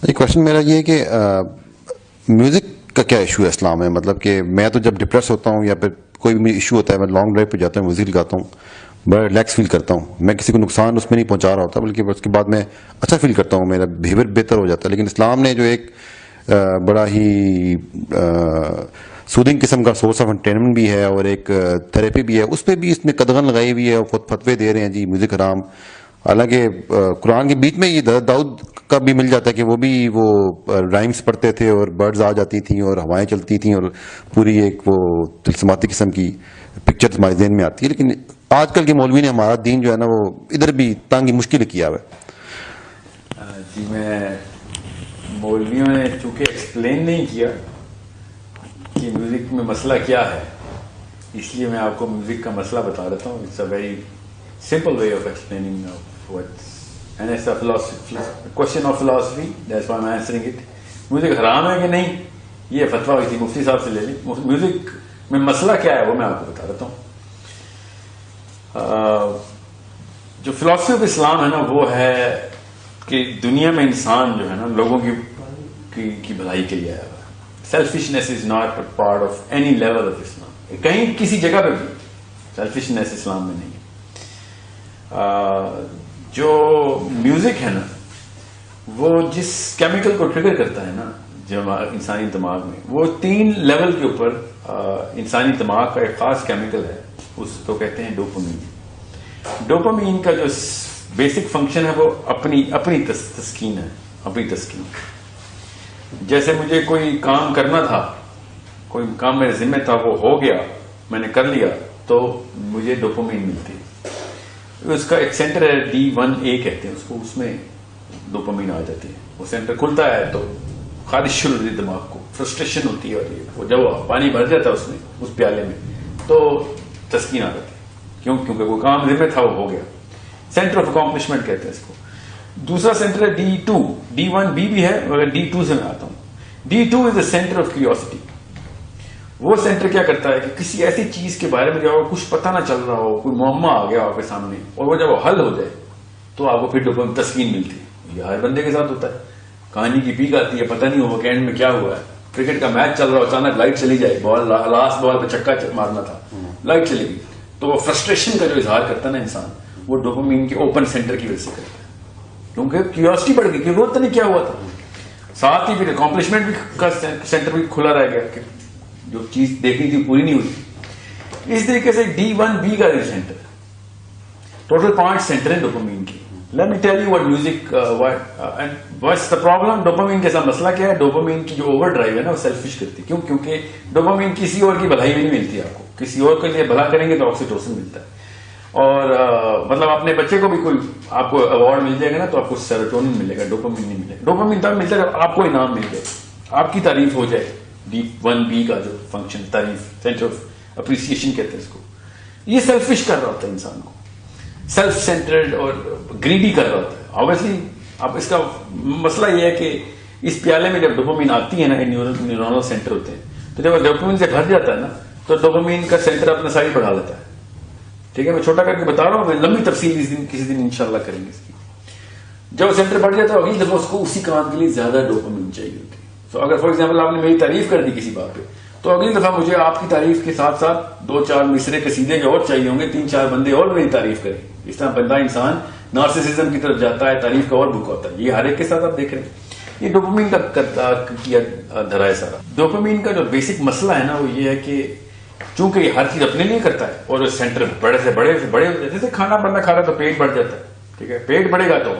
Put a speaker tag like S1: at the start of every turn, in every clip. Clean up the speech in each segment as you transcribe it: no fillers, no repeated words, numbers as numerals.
S1: ایک کوشچن میرا یہ ہے کہ میوزک کا کیا ایشو ہے اسلام میں؟ مطلب کہ میں تو جب ڈپریس ہوتا ہوں یا پھر کوئی بھی ایشو ہوتا ہے، میں لانگ ڈرائیو پہ جاتا ہوں، میوزک لگاتا ہوں، بڑا ریلیکس فیل کرتا ہوں. میں کسی کو نقصان اس میں نہیں پہنچا رہا ہوتا، بلکہ اس کے بعد میں اچھا فیل کرتا ہوں، میرا بیہیویئر بہتر ہو جاتا ہے. لیکن اسلام نے جو ایک بڑا ہی سودنگ قسم کا سورس آف انٹرٹینمنٹ بھی ہے اور ایک تھراپی بھی ہے، اس پہ بھی اس نے قدغن لگائی ہوئی ہے اور خود فتوے دے رہے ہیں جی میوزک حرام. حالانکہ قرآن کے بیچ میں یہ داؤد کا بھی مل جاتا ہے کہ وہ بھی وہ رائمز پڑھتے تھے اور برڈز آ جاتی تھیں اور ہوائیں چلتی تھیں اور پوری ایک وہ تلسماتی قسم کی پکچر ہمارے ذہن میں آتی ہے. لیکن آج کل کے مولوی نے ہمارا دین جو ہے نا وہ ادھر بھی تنگ مشکل کیا ہوا ہے.
S2: جی میں مولویوں نے چونکہ ایکسپلین نہیں کیا کہ میوزک میں مسئلہ کیا ہے، اس لیے میں آپ کو میوزک کا مسئلہ بتا دیتا ہوں. It's a very simple way of explaining and it's a question of philosophy. That's why I'm answering it. Music حرام ہے کہ نہیں، یہ فتویٰ ہوئی تھی مفتی صاحب سے لے لیں. میوزک میں مسئلہ کیا ہے وہ میں آپ کو بتا دیتا ہوں. جو فلاسفی آف اسلام ہے نا وہ ہے کہ دنیا میں انسان جو ہے نا لوگوں کی بھلائی کے لیے آیا ہوا ہے. Selfishness is not a part of any level of Islam. کہیں کسی جگہ پہ بھی سیلفشنیس اسلام میں نہیں ہے. جو میوزک ہے نا وہ جس کیمیکل کو ٹریگر کرتا ہے نا جو انسانی دماغ میں، وہ 3 لیول کے اوپر انسانی دماغ کا ایک خاص کیمیکل ہے، اس کو کہتے ہیں ڈوپامین. ڈوپامین کا جو بیسک فنکشن ہے وہ اپنی تسکین ہے، اپنی تسکین. جیسے مجھے کوئی کام کرنا تھا، کوئی کام میرے ذمہ تھا، وہ ہو گیا، میں نے کر لیا تو مجھے ڈوپامین ملتی ہے. اس کا ایک سینٹر ہے D1A کہتے ہیں اس کو، اس میں ڈوپامین آ جاتی ہے. وہ سینٹر کھلتا ہے تو خارش شروع ہوتی ہے دماغ کو، فرسٹریشن ہوتی ہے اور وہ جب پانی بھر جاتا ہے اس میں اس پیالے میں تو تسکین آ جاتی ہے. کیونکہ وہ کام ذمہ تھا وہ ہو گیا. سینٹر آف اکامپلشمنٹ کہتے ہیں اس کو. دوسرا سینٹر ہے D2. D1B بھی ہے مگر D2 سے میں آتا ہوں. D2 is the centre of curiosity. وہ سینٹر کیا کرتا ہے کہ کسی ایسی چیز کے بارے میں جو کچھ پتہ نہ چل رہا ہو، کوئی معمہ آ گیا آپ کے سامنے اور وہ جب وہ حل ہو جائے تو آپ کو پھر تسکین ملتی ہے. یہ ہر بندے کے ساتھ ہوتا ہے. کہانی کی پیک آتی ہے، پتہ نہیں ہو کہ اینڈ میں کیا ہوا ہے. کرکٹ کا میچ چل رہا ہو، اچانک لائٹ چلی جائے، لاسٹ بال پہ چھکا مارنا تھا، لائٹ چلی گئی، تو وہ فرسٹریشن کا جو اظہار کرتا ہے نا انسان، وہ ڈوپامین کے اوپن سینٹر کی وجہ سے کرتا ہے. کیونکہ کیوریوسٹی بڑھ گئی کہ وہ تو نہیں کیا ہوا تھا. ساتھ ہی پھر اکامپلشمنٹ بھی کا سینٹر بھی کھلا رہ گیا کہ جو چیز دیکھنی تھی پوری نہیں ہوئی. اس طریقے سے D1B کا سینٹر ٹوٹل 5 سینٹر ہیں ڈوپامین کی. Let me tell you what music what's the problem. Dopamine کے ساتھ مسئلہ کیا ہے؟ ڈوپامین کی جو اوور ڈرائیو ہے نا وہ سیلفش کرتی ہے. کیونکہ ڈوپامین کسی اور کی بھلائی بھی نہیں ملتی آپ کو. کسی اور کے لیے بھلا کریں گے تو آکسیٹوسن ملتا ہے. اور مطلب اپنے بچے کو بھی کوئی آپ کو ایوارڈ مل جائے گا نا تو آپ کو سیروٹونین ملے گا، ڈوپامین نہیں ملے گا. ڈوپامین تب ملتا ہے آپ کو انعام مل جائے، آپ کی تعریف ہو جائے. D1B کا جو فنکشن تعریف، سینٹر آف اپریسیشن کہتے ہیں اس کو. یہ سیلفش کر رہا ہوتا ہے انسان کو، سیلف سینٹرڈ اور گریڈی کر رہا ہوتا ہے. آبویسلی اب اس کا مسئلہ یہ ہے کہ اس پیالے میں جب ڈوپامین آتی ہے نا، نیورونل سینٹر ہوتے ہیں، تو جب ڈوپامین سے بھر جاتا ہے نا تو ڈوپامین کا سینٹر اپنا سائز بڑھا لیتا ہے. ٹھیک ہے، میں چھوٹا کر کے بتا رہا ہوں، میں لمبی تفصیل کسی دن انشاءاللہ کریں گے اس کی. جب سینٹر بڑھ جاتا ہے اگلی دفعہ اس کو اسی کام کے لیے زیادہ ڈوپامین چاہیے ہوتی ہے. تو اگر فار ایگزامپل آپ نے میری تعریف کر دی کسی بات پہ، تو اگلی دفعہ مجھے آپ کی تعریف کے ساتھ ساتھ 2-4 مصرے قصیدے کے اور چاہیے ہوں گے، 3-4 بندے اور میری تعریف کریں. اس طرح بندہ انسان نارسسزم کی طرف جاتا ہے، تعریف کا اور بھوکا ہوتا ہے. یہ ہر ایک کے ساتھ آپ دیکھ رہے ہیں. یہ ڈوپامین کا کیا دھرا ہے سارا. ڈوپامین کا جو بیسک مسئلہ ہے نا وہ یہ ہے کہ چونکہ یہ ہر چیز اپنے لیے کرتا ہے اور سینٹر بڑے سے بڑے جیسے کھانا بندہ کھا رہا ہے تو پیٹ بڑھ جاتا ہے. ٹھیک ہے، پیٹ بڑھے گا تو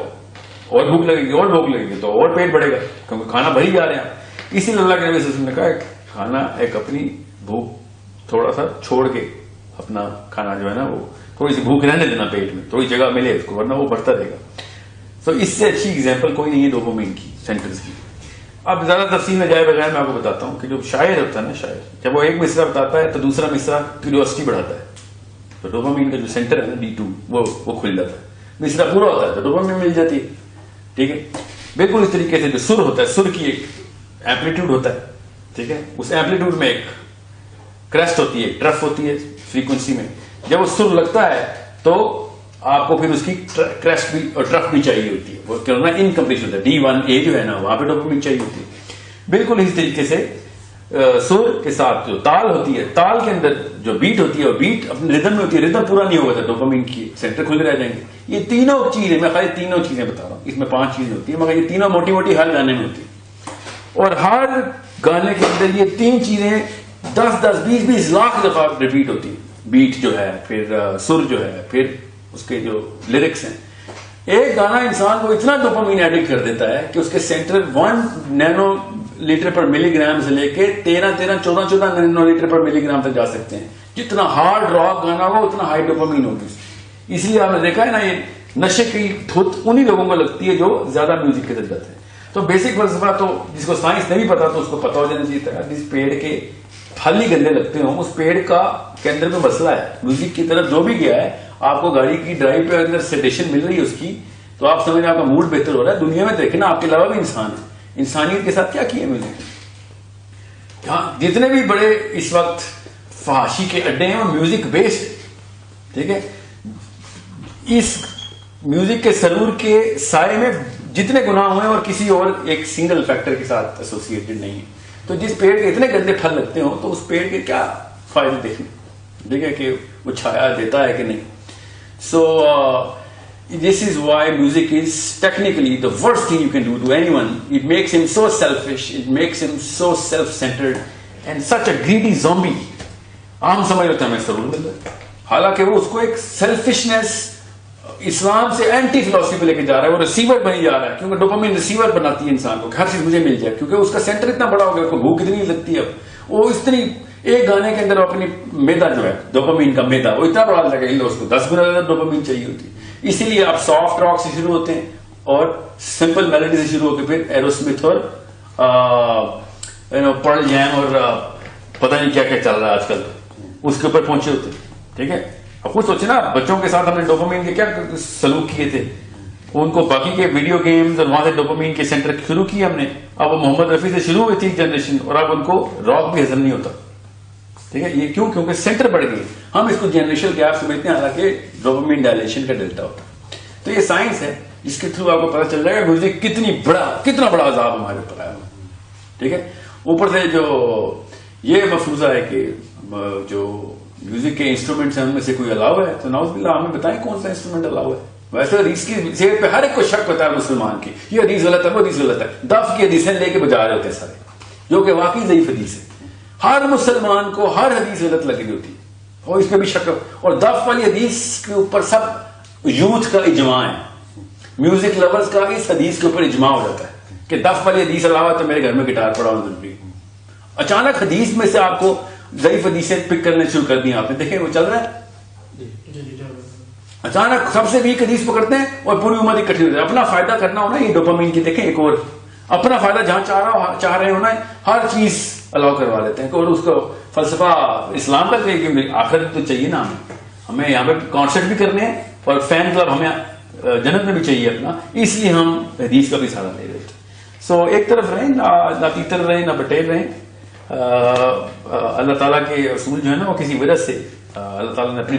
S2: اور بھوک لگے گی، اور بھوک لگے گی تو اور پیٹ بڑھے گا، کیونکہ کھانا بھری جا رہے ہیں. اسی لیے اللہ کے نبی صلی اللہ علیہ وسلم نے کہا کھانا ایک اپنی بھوک تھوڑا سا چھوڑ کے اپنا کھانا جو ہے نا وہ تھوڑی سی بھوک رہنے دینا پیٹ میں، تھوڑی جگہ ملے اس کو، ورنہ وہ بڑھتا رہے گا. تو اس سے اچھی ایگزامپل کوئی نہیں ہے ڈوپامین کی سینٹرز کی. اب زیادہ تفصیل میں جائے بغیر میں آپ کو بتاتا ہوں کہ جو شاعر ہوتا ہے نا، شاعر جب وہ ایک مصرع بتاتا ہے تو دوسرا مصرع کیوریوسٹی بڑھاتا ہے. تو ڈوپامین کا جو سینٹر ہے نا D2 وہ کھل جاتا ہے. مصرع پورا ہوتا ہے تو ڈوپامین مل جاتی ہے. ٹھیک ہے، بالکل اس طریقے سے جو سر ہوتا ہے، سر کی ایک ایمپلیٹیوڈ ہوتا ہے. ٹھیک ہے، اس ایمپلیٹیوڈ میں ایک کریسٹ ہوتی ہے، ٹرف ہوتی ہے فریکوینسی میں. جب وہ سر لگتا ہے تو آپ کو پھر اس کی کریسٹ بھی اور ٹرف بھی چاہیے ہوتی ہے, وہ کیا ہونا انکمپلیٹ ہوتا ہے. D1A جو ہے نا وہاں پہ ڈوپامین چاہیے ہوتی ہے. بالکل اسی طریقے سے سر کے ساتھ جو تال ہوتی ہے, تال کے اندر جو بیٹ ہوتی ہے, اور بیٹ اپنے ردم میں ہوتی ہے, ردم پورا نہیں ہوگا تو ڈوپامین کی سینٹر کھلے رہ جائیں گے. یہ تینوں چیزیں, میں خالی تینوں چیزیں بتا رہا ہوں, اس میں 5 چیزیں ہوتی ہیں مگر یہ تینوں موٹی موٹی ہر گانے میں ہوتی ہیں. اور ہر گانے کے اندر یہ 3 چیزیں 10-20 لاکھ دفعہ ریپیٹ ہوتی ہیں. بیٹ جو ہے, پھر سر جو ہے, پھر اس کے جو لیرکس ہیں. ایک گانا انسان کو اتنا ڈوپامین ایڈکٹ کر دیتا ہے کہ اس کے سینٹر 1 نینو لیٹر پر ملی گرام سے لے کے 13-14 نینو لیٹر پر ملی گرام تک جا سکتے ہیں. جتنا ہارڈ راک گانا ہوگا اتنا ہائی ڈوپامین ہوگی. اس لیے آپ نے دیکھا ہے نا, یہ نشے کی دھت انہی لوگوں کو لگتی ہے جو زیادہ میوزک کے جاتے ہیں. تو بیسک فلسفہ تو جس کو سائنس نہیں پتا تو اس کو پتا ہو جانا چاہیے تھا. جس پیڑ کے پھل ہی گندے لگتے ہوں اس پیڑ کا کے اندر میں مسئلہ ہے. میوزک کی طرف جو بھی گیا ہے, آپ کو گاڑی کی ڈرائیو پہ اندر سیڈیشن مل رہی ہے اس کی, تو آپ سمجھ آپ کا موڈ بہتر ہو رہا ہے. دنیا میں دیکھیں نا, آپ کے علاوہ بھی انسان ہے, انسانیت کے ساتھ کیا کیا میوزک. ہاں, جتنے بھی بڑے اس وقت فحاشی کے اڈے ہیں وہ میوزک بیسڈ. ٹھیک ہے, اس میوزک کے سرور کے سائے میں جتنے گناہ ہوئے اور کسی اور ایک سنگل فیکٹر کے ساتھ ایسوسیٹڈ نہیں ہے. تو جس پیڑ کے اتنے گندے پھل لگتے ہوں تو اس پیڑ کے کیا فائدے دیکھیں, ٹھیک ہے, کہ وہ چھایا دیتا ہے کہ نہیں. سو this is why music is technically the worst thing you can do to anyone. It makes him so selfish, it makes him so self-centered and such a greedy zombie. عام سمجھ لیتے ہیں ہمیں ضرور مل رہا ہے, حالانکہ وہ اس کو ایک سیلفشنس اسلام سے اینٹی فلسفی پہ لے کے جا رہا ہے. وہ ریسیور بنی جا رہا ہے, کیونکہ ڈوپامین ریسیور بناتی ہے انسان کو, ہر چیز مجھے مل جائے, کیونکہ اس کا سینٹر اتنا بڑا ہو گیا, اس کو بھوک اتنی لگتی ہے. اب وہ اتنی ایک گانے کے اندر اپنی میدا جو ہے ڈوپامین کا میدا وہ اتنا بڑا لگا کہ اس کو 10 گنا زیادہ ڈوپامین چاہیے ہوتی ہے. اسی لیے آپ سافٹ راک سے شروع ہوتے ہیں اور سمپل میلوڈی سے شروع ہو کے پھر ایروسمتھ اور پرل جیم اور پتہ نہیں کیا کیا چل رہا ہے آج کل, اس کے اوپر پہنچے ہوتے ہیں. ٹھیک ہے, اب خود سوچے نا, بچوں کے ساتھ ہم نے ڈوپامین کے کیا سلوک کیے تھے, ان کو باقی کے ویڈیو گیمز اور وہاں سے ڈوپامین کے سینٹر شروع کیے ہم نے. اب وہ محمد رفیع سے شروع ہوئی تھی جنریشن, اور اب ان کو راک بھی ہضم نہیں ہوتا. ٹھیک ہے, یہ کیوں, کیونکہ سینٹر بڑھ گئے. ہم اس کو جنریشن گیپ سمجھتے ہیں, حالانکہ ڈوپامین ڈائلیشن کا ڈیلٹا ہوتا ہے. تو یہ سائنس ہے جس کے تھرو آپ کو پتا چل جائے گا میوزک کتنا بڑا عذاب ہمارے اوپر آیا. ٹھیک ہے, اوپر سے جو یہ مفروضہ ہے کہ جو میوزک کے انسٹرومنٹس ہیں ان میں سے کوئی الاؤ ہے, تو نعوذ باللہ ہمیں بتائیں کون سا انسٹرومنٹ الاؤ ہے. ویسے حدیث کی صحت پہ ہر ایک کو شک پتا ہے مسلمان کی, یہ حدیث غلط ہے, وہ حدیث غلط ہے. دف کی حدیثیں لے کے بجا رہے ہوتے ہیں سارے, جو کہ واقعی ضعیف حدیث ہے. ہر مسلمان کو ہر حدیث غلط لگی ہوتی ہے, اور اس میں بھی شک. اور دف والی حدیث کے اوپر سب یوتھ کا اجماع ہے, میوزک لورز کا اس حدیث کے اوپر اجماع ہو جاتا ہے کہ دف والی حدیث علاوہ تو میرے گھر میں گٹار پڑا ہونا ضروری. اچانک حدیث میں سے آپ کو ضعیف حدیثیں پک کرنے شروع کر دی آپ نے, دیکھیں وہ چل رہا ہے. اچانک سب سے ویک حدیث پکڑتے ہیں اور پوری امت اکٹھی ہوتی ہے. اپنا فائدہ کرنا ہونا, یہ ڈوپامین کی دیکھیں ایک اور اپنا فائدہ جہاں چاہ رہے ہونا ہے, ہر چیز الاؤ کروا لیتے ہیں. اور اس کو فلسفہ اسلام کا کہ آخرت تو چاہیے نا, ہمیں یہاں پہ کانسرٹ بھی کرنے ہیں اور فین کلب ہمیں جنت میں بھی چاہیے اپنا, اس لیے ہم حدیث کا بھی سہارا لے رہے تھے. سو ایک طرف رہیں, نہ تیتر رہیں نہ بٹیر رہیں. اللہ تعالیٰ کے اصول جو ہے نا وہ کسی وجہ سے اللہ تعالیٰ نے اپنی